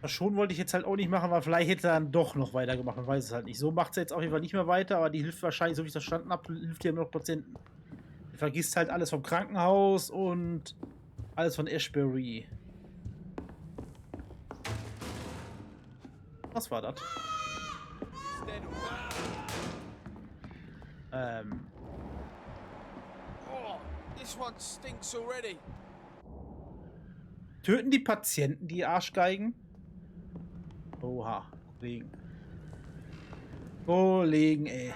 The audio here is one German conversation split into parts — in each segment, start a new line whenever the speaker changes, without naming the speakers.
Schon wollte ich jetzt halt auch nicht machen, aber vielleicht hätte er dann doch noch weitergemacht. Man weiß es halt nicht. So macht es jetzt auf jeden Fall nicht mehr weiter, aber die hilft wahrscheinlich, so wie ich das verstanden habe, hilft ja immer noch Patienten. Du vergisst halt alles vom Krankenhaus und alles von Ashbury. Was war das?
Oh, this one stinks already.
Töten die Patienten die Arschgeigen? Oha, Kollegen. Kollegen, ey.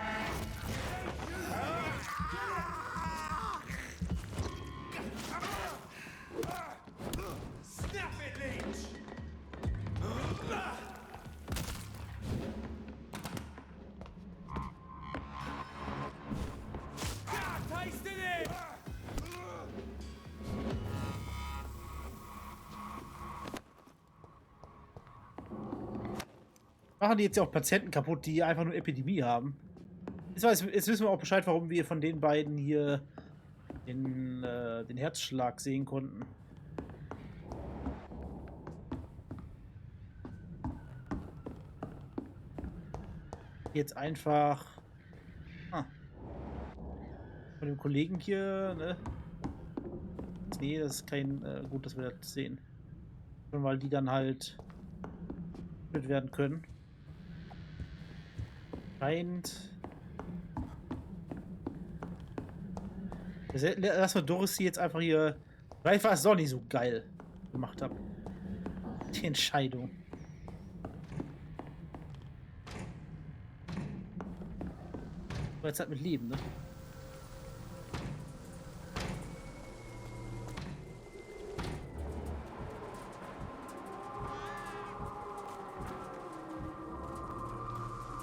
Machen die jetzt ja auch Patienten kaputt, die einfach nur Epidemie haben. Jetzt wissen wir auch Bescheid, warum wir von den beiden hier den Herzschlag sehen konnten. Jetzt einfach von dem Kollegen hier, ne? Nee, das ist kein gut, dass wir das sehen. Schon weil die dann halt werden können. Scheint. Lass mal Doris hier jetzt einfach hier. Vielleicht war es doch nicht so geil gemacht habe. Die Entscheidung. Aber jetzt halt mit Leben, ne?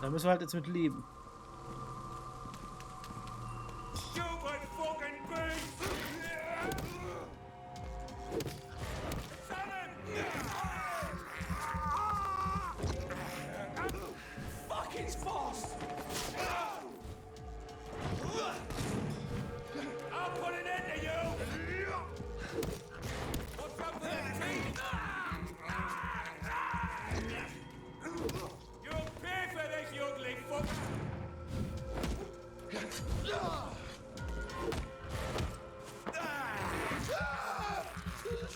Da müssen wir halt jetzt mit leben.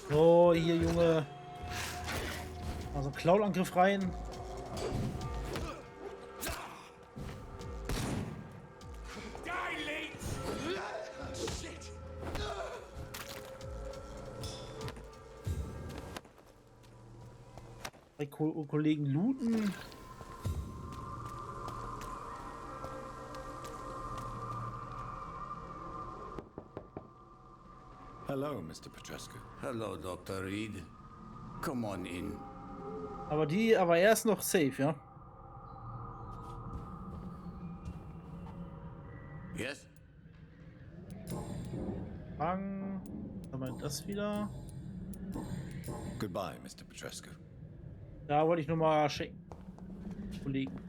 So, hier, Junge. Also Klauangriff rein. Bei Kollegen looten.
Hello, Mr. Petrescu.
Hello, Dr. Reed. Come on in.
Aber er ist noch safe, ja?
Yes?
Bang. Haben wir das wieder?
Goodbye, Mr. Petrescu.
Da wollte ich nur mal schicken. Kollegen.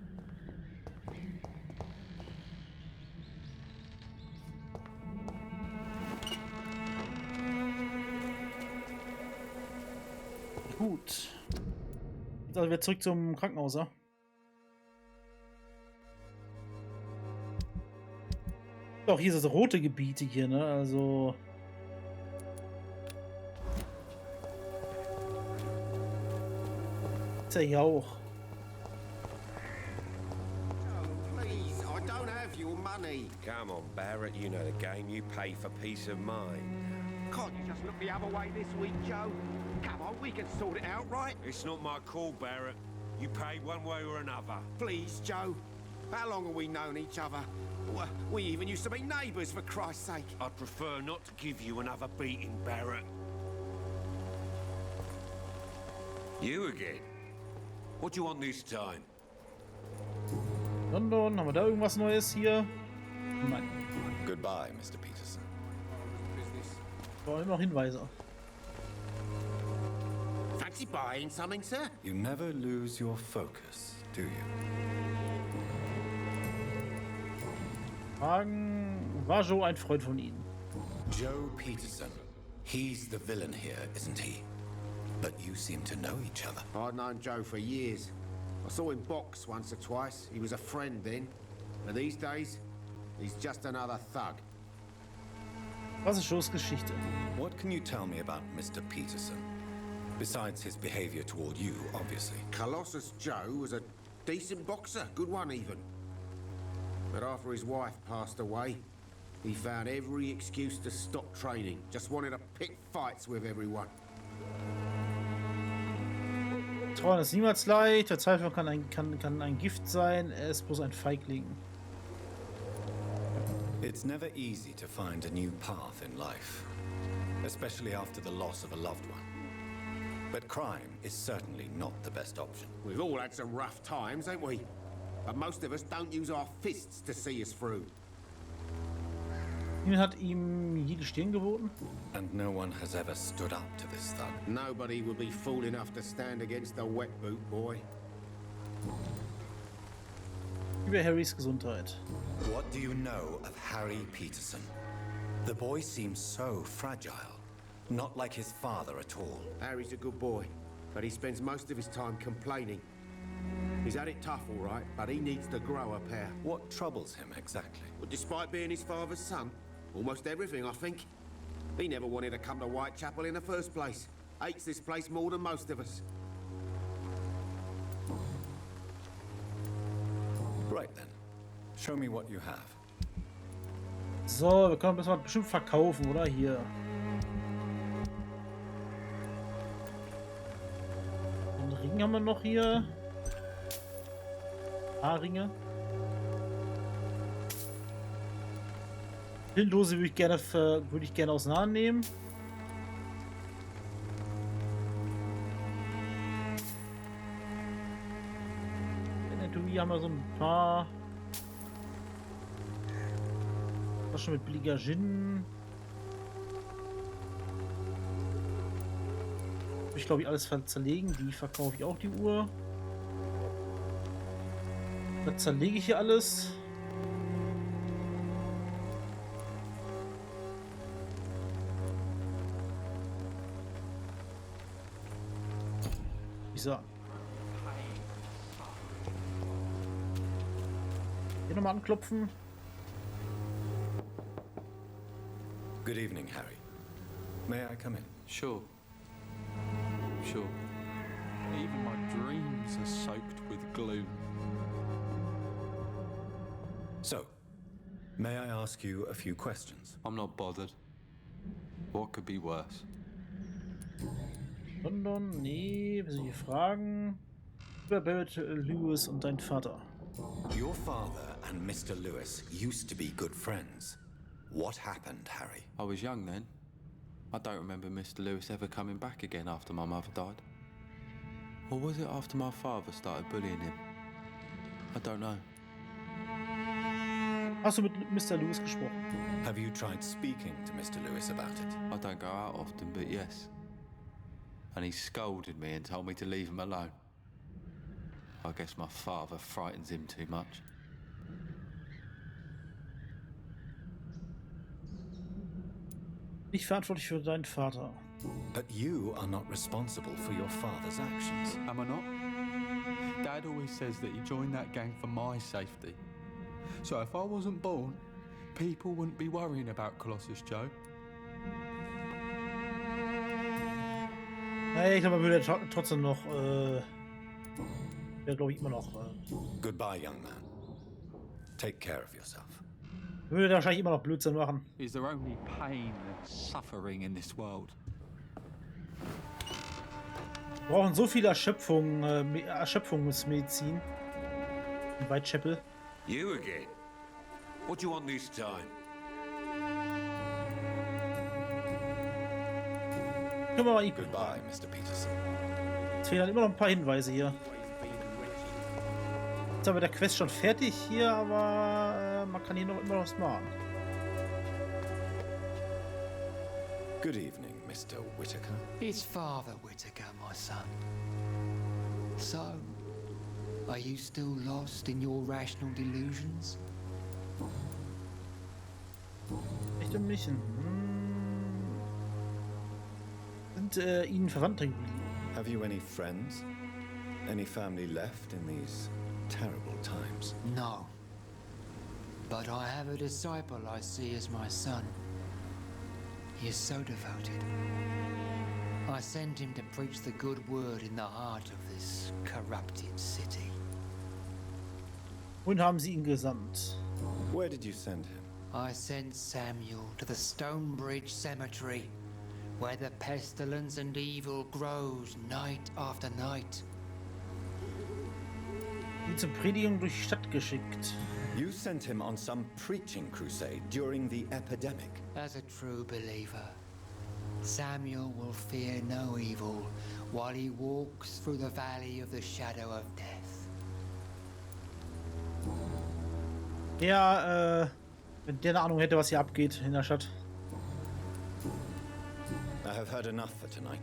Gut. Jetzt also wieder zurück zum Krankenhaus, ja? Doch, hier sind so rote Gebiete hier, ne? Also. Ist ja hier auch.
Please, I don't have your money.
Come on, Barrett, you know the game. You pay for peace of mind.
Can't you just look the other way this week, Joe? Come on, we can sort it out, right?
It's not my call, Barrett. You pay one way or another.
Please, Joe. How long have we known each other? We even used to be neighbours, for Christ's sake.
I'd prefer not to give you another beating, Barrett. You again? What do you want this time?
London, haben wir da irgendwas Neues hier? Nein.
Goodbye, Mr. Peterson.
Brauchen immer noch Hinweise.
Fancy buying something, sir?
You never lose your focus, do you?
Fragen, war Joe ein Freund von Ihnen?
Joe Peterson. He's the villain here, isn't he? But you seem to know each other.
I'd known Joe for years. I saw him box once or twice. He was a friend then. But these days, he's just another thug.
Was ist Geschichte?
What can you tell me about Mr. Peterson? Besides his behavior toward you, obviously.
Colossus Joe was a decent boxer, good one even. But after his wife passed away, he found every excuse to stop training. Just wanted to pick fights with everyone.
Trauen ist niemals leicht, Verzweiflung kann ein Gift sein, er ist bloß ein Feigling.
It's never easy to find a new path in life, especially after the loss of a loved one. But crime is certainly not the best option.
We've all had some rough times, ain't we? But most of us don't use our fists to see us through.
Niemand hat ihm je die Stirn geboten.
And no one has ever stood up to this thug.
Nobody would be fool enough to stand against the wet boot boy.
Über Harrys Gesundheit.
What do you know of Harry Peterson? The boy seems so fragile, not like his father at all.
Harry's a good boy, but he spends most of his time complaining. He's had it tough, all right, but he needs to grow a pair.
What troubles him exactly?
Well, despite being his father's son, almost everything, I think. He never wanted to come to Whitechapel in the first place. Hates this place more than most of us.
Right then. Show me what you have.
So, wir können das mal bestimmt verkaufen, oder? Hier. Den Ring haben wir noch hier. Haarringe. Pillendose würde ich gerne auseinandernehmen. Hier haben wir so ein paar Flaschen mit billiger Gin. Ich glaube, ich alles zerlegen. Die verkaufe ich auch, die Uhr. Da zerlege ich hier alles. So. Hier nochmal anklopfen.
Good evening, Harry. May I come in?
Sure. Sure. Even my dreams are soaked with gloom.
So, may I ask you a few questions?
I'm not bothered. What could be worse?
London, nee, wir sind hier Fragen. Über Barrett Lewis und dein Vater.
Your father and Mr. Lewis used to be good friends. What happened, Harry?
I was young then. I don't remember Mr. Lewis ever coming back again after my mother died. Or was it after my father started bullying him? I don't know.
Hast du mit Mr. Lewis gesprochen?
Have you tried speaking to Mr. Lewis about it?
I don't go out often, but yes. And he scolded me and told me to leave him alone. I guess my father frightens him too much.
Ich verantwortlich für deinen Vater.
But you are not responsible for your father's actions.
Am I not? Dad always says that he joined that gang for my safety. So if I wasn't born, people wouldn't be worrying about Colossus Joe.
Hey, ich glaube, man würde trotzdem noch, wäre glaube ich immer noch,
Goodbye, young man. Take care of yourself.
würde wahrscheinlich immer noch Blödsinn machen.
Is there only pain and suffering in this world?
Wir brauchen so viel Erschöpfungsmedizin in Whitechapel.
You again? What do you want this time?
Können wir mal ihn.
Goodbye, Mr. Peterson.
Es fehlen immer noch ein paar Hinweise hier. Jetzt haben wir der Quest schon fertig hier, aber man kann hier noch immer noch was machen.
Good evening, Mr. Whittaker.
It's Father Whittaker, my son. So, are you still lost in your rational delusions?
Echte Mission. Sind Ihnen Verwandte geblieben?
Have you any friends? Any family left in these terrible times?
No. But I have a disciple I see as my son. He is so devoted. I sent him to preach the good word in the heart of this corrupted city.
Und haben sie ihn gesandt.
Where did you send him?
I sent Samuel to the Stonebridge Cemetery, where the pestilence and evil grows night after night.
Ihn zur Predigung durch die Stadt geschickt.
You sent him on some preaching crusade during the epidemic.
As a true believer, Samuel will fear no evil while he walks through the valley of the shadow of death.
Ja, wenn der eine Ahnung hätte, was hier abgeht in der Stadt.
I have heard enough for tonight.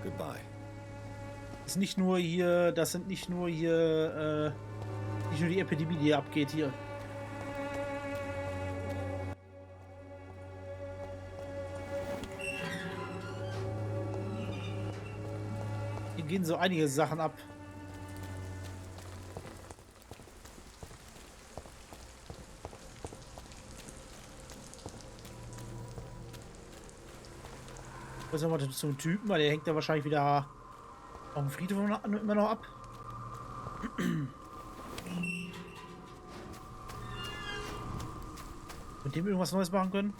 Goodbye.
Ist nicht nur hier, das sind nicht nur hier, nicht nur die Epidemie, die hier abgeht hier. Hier gehen so einige Sachen ab. Was haben wir zum Typen? Weil der hängt ja wahrscheinlich wieder auf dem Friedhof immer noch ab. Mit dem irgendwas Neues machen können?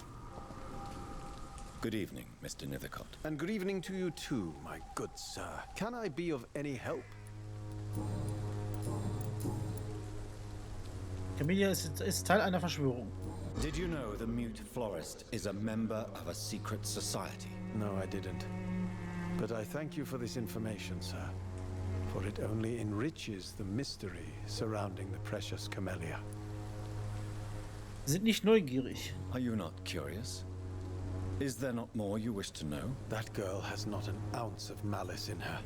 Good evening, Mr. Nethercott.
And good evening to you too, my good sir. Can I be of any help?
Camellia ist Teil einer Verschwörung.
Did you know the mute florist is a member of a secret society?
No, I didn't. But I thank you for this information, sir. For it only enriches the mystery surrounding the precious camellia.
Sie sind nicht neugierig.
Are you not curious? Is there not more you wish to know?
That girl has not an ounce of malice in her.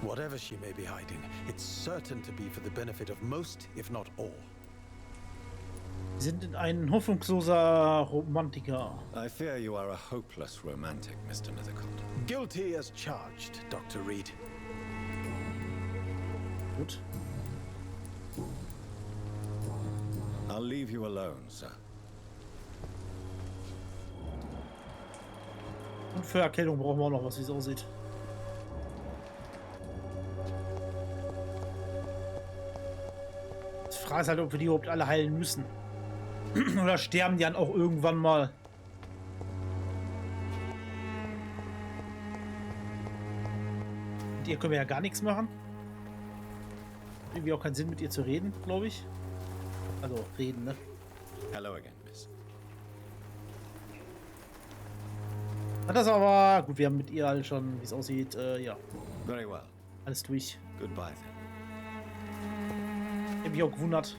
Whatever she may be hiding, it's certain to be for the benefit of most, if not all.
Sie sind ein hoffnungsloser Romantiker.
I fear you are a hopeless romantic, Mr. Nethercott.
Guilty as charged, Dr. Reed.
Gut.
I'll leave you alone, sir.
Und für Erkältung brauchen wir auch noch was, wie es aussieht. Die Frage ist halt, ob wir die überhaupt alle heilen müssen. Oder sterben die dann auch irgendwann mal? Mit ihr können wir ja gar nichts machen. Irgendwie auch keinen Sinn, mit ihr zu reden, glaube ich. Also reden, ne?
Hello again, miss.
Hat das aber... Gut, wir haben mit ihr halt schon, wie es aussieht, ja.
Very well.
Alles durch.
Goodbye then.
Ich hab mich auch gewundert.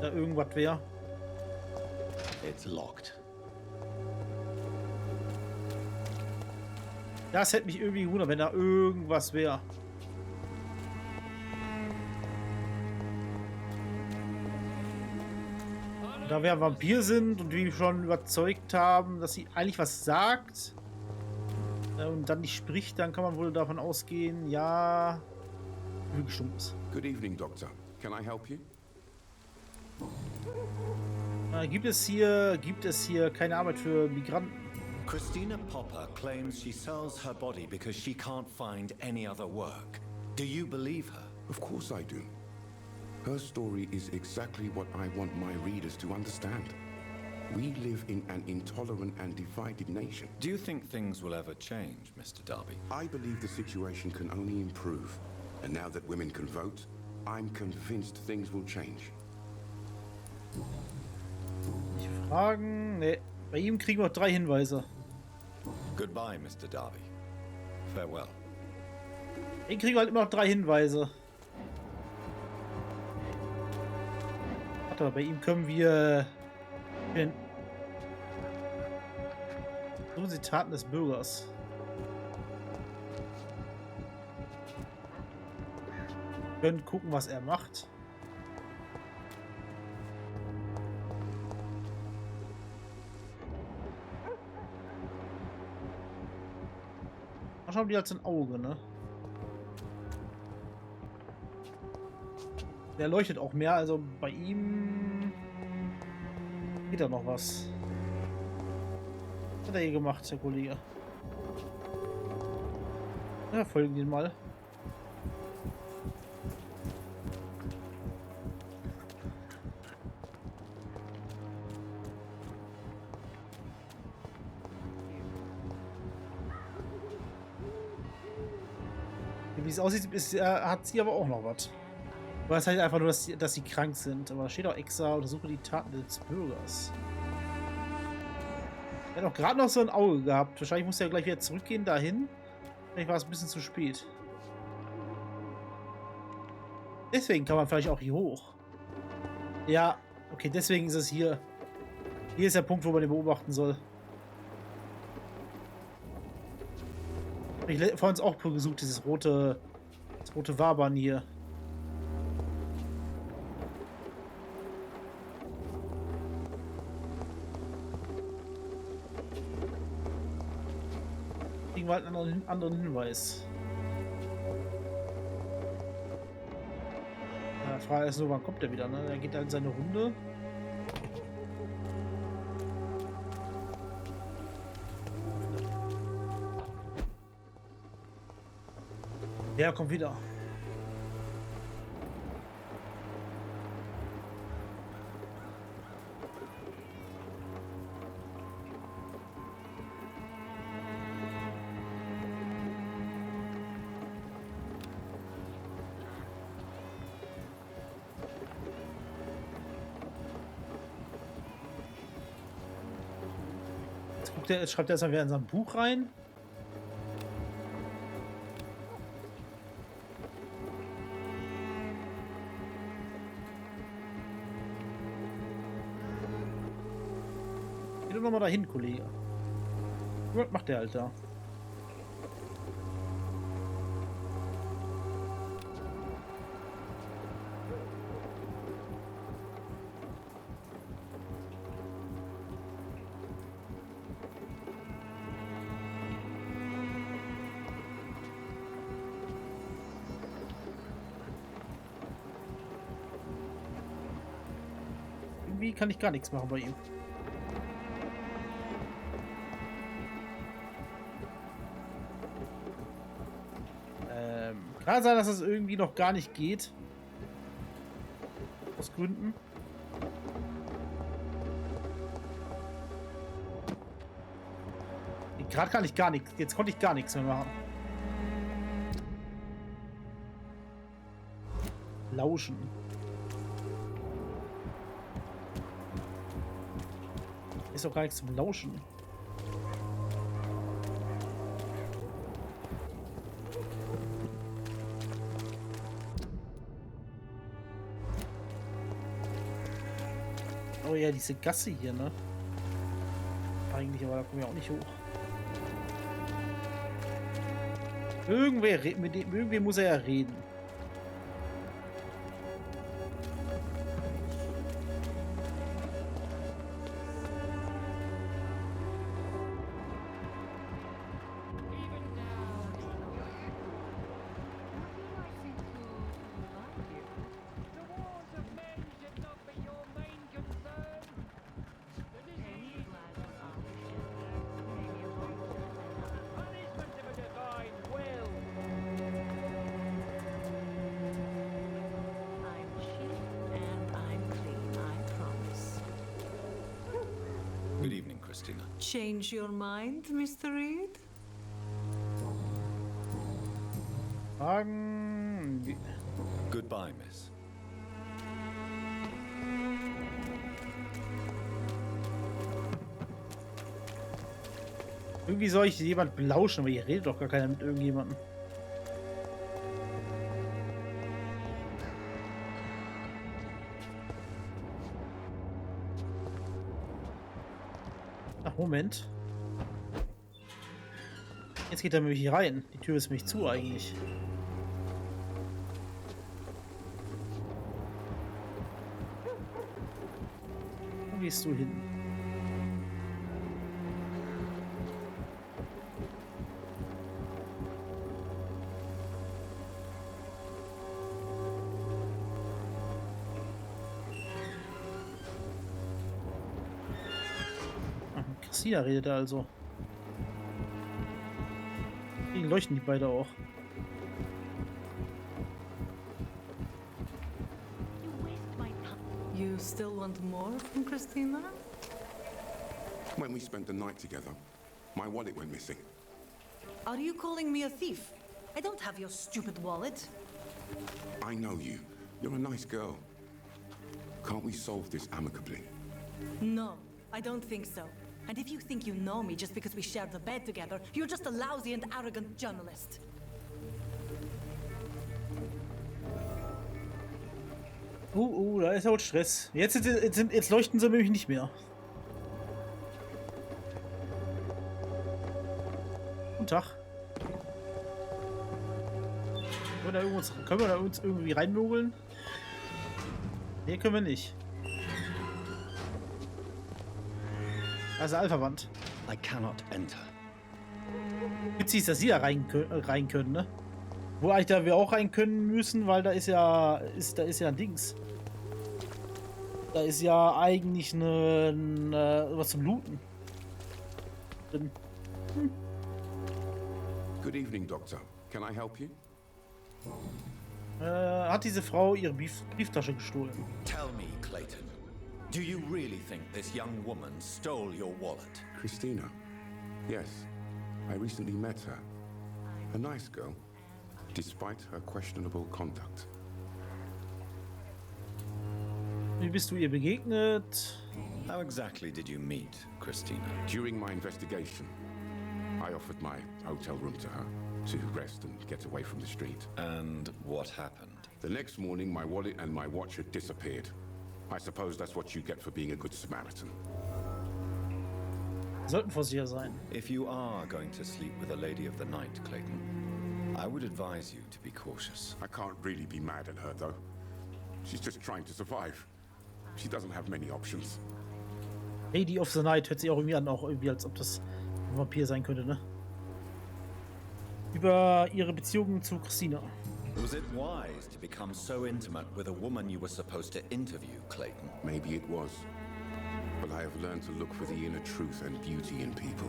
Da irgendwas wäre.
It's locked.
Das hätte mich irgendwie gewundert, wenn da irgendwas wäre. Da wir Vampir sind und wir schon überzeugt haben, dass sie eigentlich was sagt und dann nicht spricht, dann kann man wohl davon ausgehen, ja, wie gestummt ist.
Good evening, Doctor. Can I help you?
Gibt es hier keine Arbeit für Migranten?
Christina Popper claims she sells her body because she can't find any other work. Do you believe her?
Of course I do. Her story is exactly what I want my readers to understand. We live in an intolerant and divided nation.
Do you think things will ever change, Mr. Darby?
I believe the situation can only improve. And now that women can vote, I'm convinced things will change.
Ich fragen. Ne, bei ihm kriegen wir 3 Hinweise.
Goodbye, Mr. Darby. Farewell.
Bei ihm kriegen wir halt immer noch 3 Hinweise. Warte, bei ihm können wir. So Zitaten des Bürgers. Wir können gucken, was er macht. Manchmal haben die halt so ein Auge, ne? Der leuchtet auch mehr, also bei ihm geht da noch was. Was hat er hier gemacht, der Kollege? Ja, folgen den mal. Wie es aussieht, hat sie aber auch noch was. Aber es heißt einfach nur, dass sie krank sind. Aber da steht auch extra, untersuche die Taten des Bürgers. Er hat auch gerade noch so ein Auge gehabt. Wahrscheinlich muss er gleich wieder zurückgehen dahin. Vielleicht war es ein bisschen zu spät. Deswegen kann man vielleicht auch hier hoch. Ja, okay, deswegen ist es hier. Hier ist der Punkt, wo man den beobachten soll. Ich habe vorhin auch gesucht, das rote Wabern hier. Kriegen wir halt einen anderen Hinweis. Die Frage ist nur, wann kommt der wieder, ne? Er geht halt seine Runde. Ja, kommt wieder. Jetzt schreibt er erstmal wieder in sein Buch rein. Geh doch nochmal dahin, Kollege. Was macht der, Alter? Irgendwie kann ich gar nichts machen bei ihm. Kann sein, dass es irgendwie noch gar nicht geht. Aus Gründen. Gerade kann ich gar nichts. Jetzt konnte ich gar nichts mehr machen. Lauschen. Ist doch gar nichts zum Lauschen. Oh ja, diese Gasse hier, ne? Eigentlich, aber da kommen wir auch nicht hoch. Mit irgendwem muss er ja reden.
Good evening, Christina.
Change your mind, Mr. Reed?
Goodbye, Miss.
Irgendwie soll ich jemand belauschen, aber hier redet doch gar keiner mit irgendjemandem. Ach, Moment. Jetzt geht er nämlich hier rein. Die Tür ist nämlich zu eigentlich. Wo gehst du hin? Christina redet er also. Deswegen leuchten die beide auch.
You still want more from Christina?
When we spent the night together, my wallet went missing.
Are you calling me a thief? I don't have your stupid wallet.
I know you. You're a nice girl. Can't we solve this amicably?
No, I don't think so. And if you think you know me just because we shared the bed together, you're just a lousy and arrogant journalist.
Da ist ja wohl Stress. Jetzt leuchten sie nämlich nicht mehr. Guten Tag. Können wir da uns irgendwie reinmogeln? Nee, können wir nicht. Also Alpha-Wand.
I cannot enter.
Witzig ist, dass sie da rein können, ne? Wo eigentlich da wir auch rein können müssen, weil da ist ja ein Dings. Da ist ja eigentlich was zum Looten drin.
Good evening, Doctor. Can I help you?
Hat diese Frau ihre Brieftasche gestohlen?
Tell me, Clayton. Do you really think this young woman stole your wallet?
Christina? Yes. I recently met her. A nice girl, despite her questionable conduct.
Wie bist du ihr begegnet?
How exactly did you meet, Christina?
During my investigation, I offered my hotel room to her to rest and get away from the street.
And what happened?
The next morning, my wallet and my watch had disappeared. I suppose that's what you get for being a good Samaritan.
Sollten vorsichtig sein.
If you are going to sleep with a lady of the night, Clayton, I would advise you to be cautious.
I can't really be mad at her, though. She's just trying to survive. She doesn't have many options.
Lady of the Night hört sich auch irgendwie an, auch irgendwie, als ob das ein Vampir sein könnte, ne? Über ihre Beziehung zu Christina.
Was it wise to become so intimate with a woman you were supposed to interview, Clayton?
Maybe it was. But I have learned to look for the inner truth and beauty in people.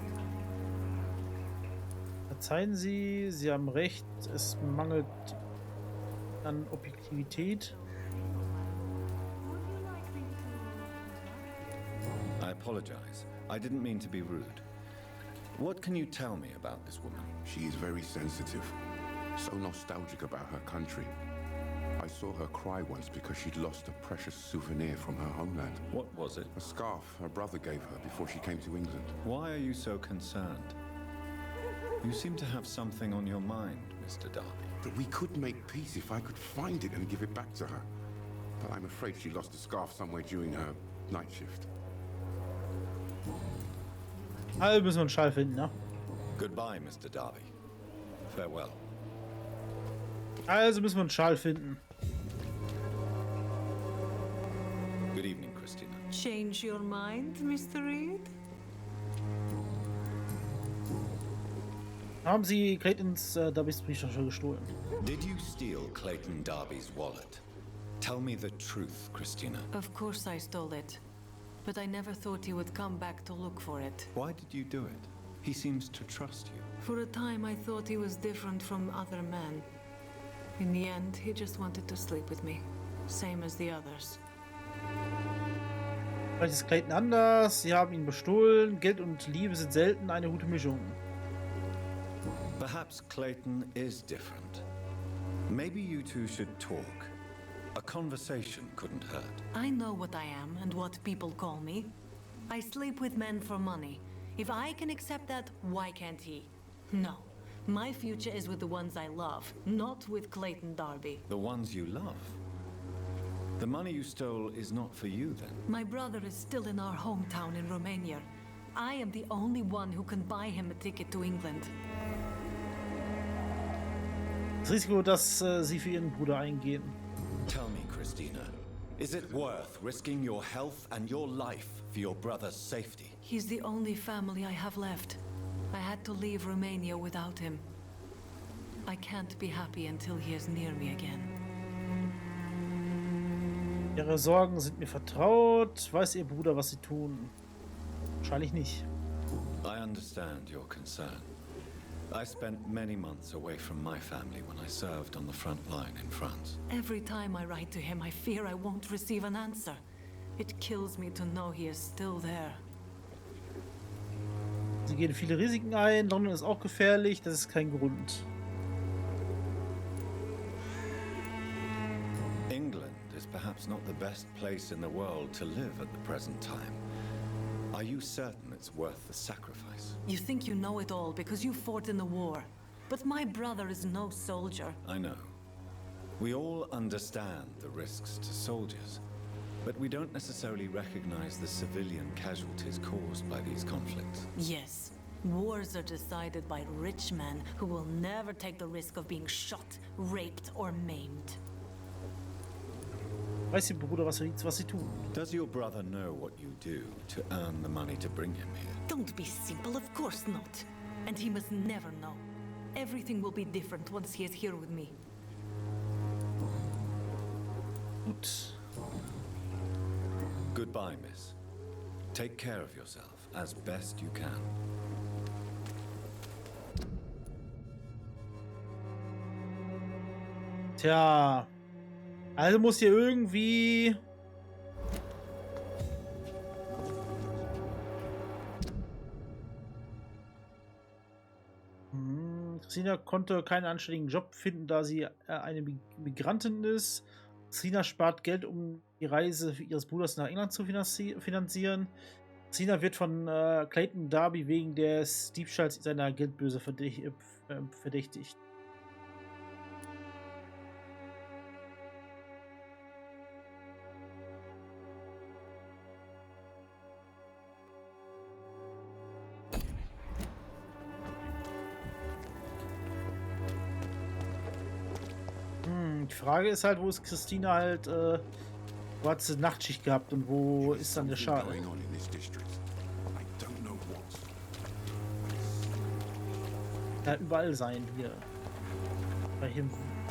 Verzeihen Sie, Sie haben recht, es mangelt an Objektivität.
I apologize. I didn't mean to be rude. What can you tell me about this woman?
She is very sensitive, so nostalgic about her country. I saw her cry once because she'd lost a precious souvenir from her homeland.
What was it?
A scarf her brother gave her before she came to England.
Why are you so concerned? You seem to have something on your mind, Mr. Darby.
But we could make peace if I could find it and give it back to her. But I'm afraid she lost the scarf somewhere during her night shift.
Also müssen wir einen Schall finden, ne?
Goodbye, Mr. Darby. Farewell.
Also müssen wir einen Schal finden.
Good evening, Christina.
Change your mind, Mr. Reed?
Haben Sie Claytons Darbys Brieftasche gestohlen?
Did you steal Clayton Darby's wallet? Tell me the truth, Christina.
Of course I stole it. But I never thought he would come back to look for it.
Why did you do it? He seems to trust you.
For a time I thought he was different from other men. In the end, he just wanted to sleep with me. Same as the others.
Vielleicht ist Clayton anders, Sie haben ihn bestohlen. Geld und Liebe sind selten eine gute Mischung.
Perhaps Clayton is different. Maybe you two should talk. A conversation couldn't hurt.
I know what I am and what people call me. I sleep with men for money. If I can accept that, why can't he? No. My future is with the ones I love, not with Clayton Darby.
The ones you love? The money you stole is not for you, then?
My brother is still in our hometown in Romania. I am the only one who can buy him a ticket to England.
Das Risiko, dass Sie für Ihren Bruder eingehen.
Tell me, Christina, is it worth risking your health and your life for your brother's safety?
He's the only family I have left. I had to leave Romania without him. I can't be happy until he is near me again.
Ihre Sorgen sind mir vertraut. Weiß Ihr Bruder, was Sie tun? Wahrscheinlich nicht.
I understand your concern. I spent many months away from my family when I served on the front line in France.
Every time I write to him, I fear I won't receive an answer. It kills me to know he is still there.
Sie gehen viele Risiken ein. London ist auch gefährlich. Das ist kein Grund.
England is perhaps not the best place in the world to live at the present time. Are you certain it's worth the sacrifice?
You think you know it all because you fought in the war. But my brother is no soldier.
I know. We all understand the risks to soldiers, but we don't necessarily recognize the civilian casualties caused by these conflicts.
Yes. Wars are decided by rich men who will never take the risk of being shot, raped, or maimed.
Weiß ihr, Bruder, was sie tun?
Does your brother know what you do to earn the money to bring him here?
Don't be simple, of course not. And he must never know. Everything will be different once he is here with me.
Gut.
Goodbye, miss. Take care of yourself as best you can.
Tja. Also muss hier irgendwie... Christina konnte keinen anständigen Job finden, da sie eine Migrantin ist. Christina spart Geld, um die Reise ihres Bruders nach England zu finanzieren. Christina wird von Clayton Darby wegen des Diebstahls seiner Geldbörse verdächtigt. Die Frage ist halt, wo ist Christina halt, wo hat sie Nachtschicht gehabt und wo ist dann der Schaden? Ja, überall sein hier. Bei hier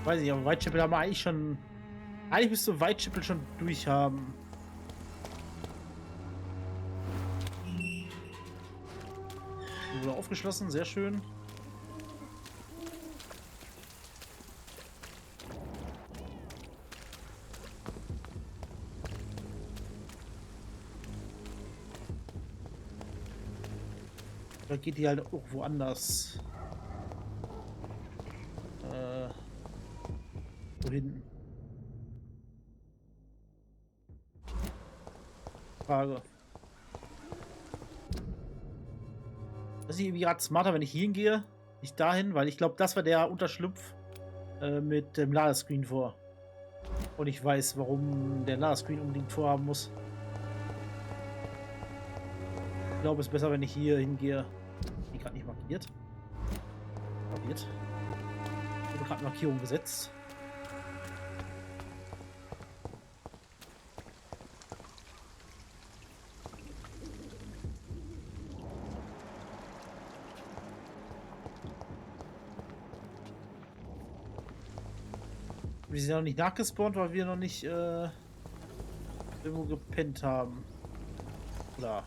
weiß ich, aber Whitechapel haben wir eigentlich schon. Eigentlich müsste du Whitechapel schon durchhaben. Wurde aufgeschlossen, sehr schön. Da geht die halt auch woanders. Wohin? Frage. Das ist irgendwie gerade smarter, wenn ich hier hingehe. Nicht dahin, weil ich glaube, das war der Unterschlupf mit dem Ladescreen vor. Und ich weiß, warum der Ladescreen unbedingt vorhaben muss. Ich glaube, es ist besser, wenn ich hier hingehe. Die gerade nicht markiert. Markiert. Ich habe gerade Markierung gesetzt. Wir sind noch nicht nachgespawnt, weil wir noch nicht irgendwo gepennt haben. Oder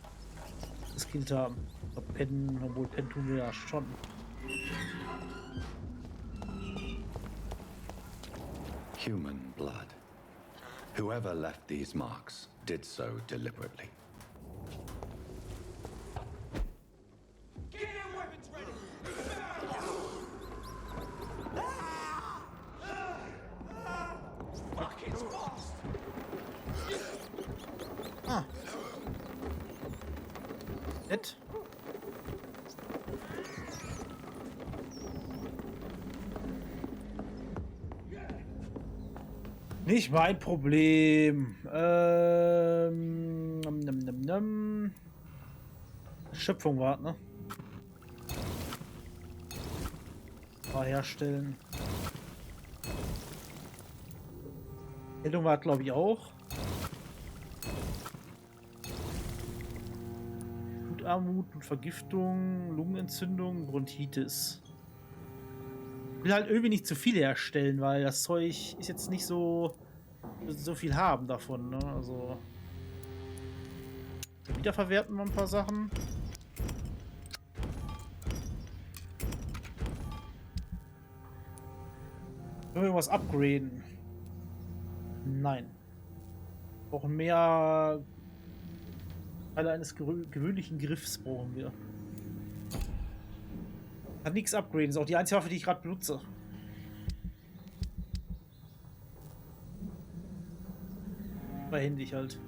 geskillt haben. Ich glaube, pennen, obwohl pennen tun wir ja schon.
Human blood. Whoever left these marks did so deliberately.
Nett. Nicht mein Problem. Schöpfung war, ne? Mal herstellen. Heilung war, glaube ich, auch. Blutarmut, Vergiftung, Lungenentzündung, Bronchitis. Ich will halt irgendwie nicht zu viel herstellen, weil das Zeug ist jetzt nicht so viel haben davon, ne? Also wiederverwerten wir ein paar Sachen. Können wir irgendwas upgraden? Nein. Wir brauchen mehr Teile eines gewöhnlichen Griffs brauchen wir. Kann nichts upgraden. Das ist auch die einzige Waffe, die ich gerade benutze. Zweihändig halt.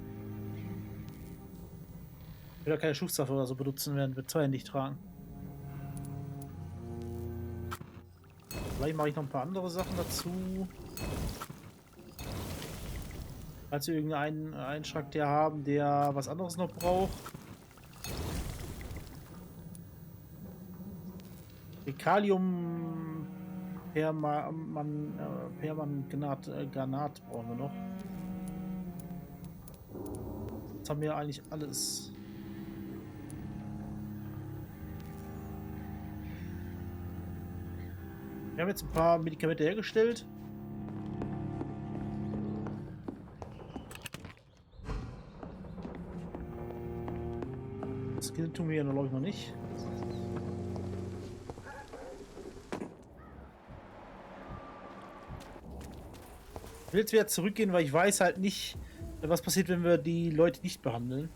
Ich will ja keine Schusswaffe oder so benutzen, während wir zweihändig tragen. Vielleicht mache ich noch ein paar andere Sachen dazu. Falls wir irgendeinen Charakter haben, der was anderes noch braucht. Rekalium Permanganat brauchen wir noch. Jetzt haben wir eigentlich alles. Wir haben jetzt ein paar Medikamente hergestellt. Skill tun wir ja glaube ich noch nicht. Ich will jetzt wieder zurückgehen, weil ich weiß halt nicht, was passiert, wenn wir die Leute nicht behandeln.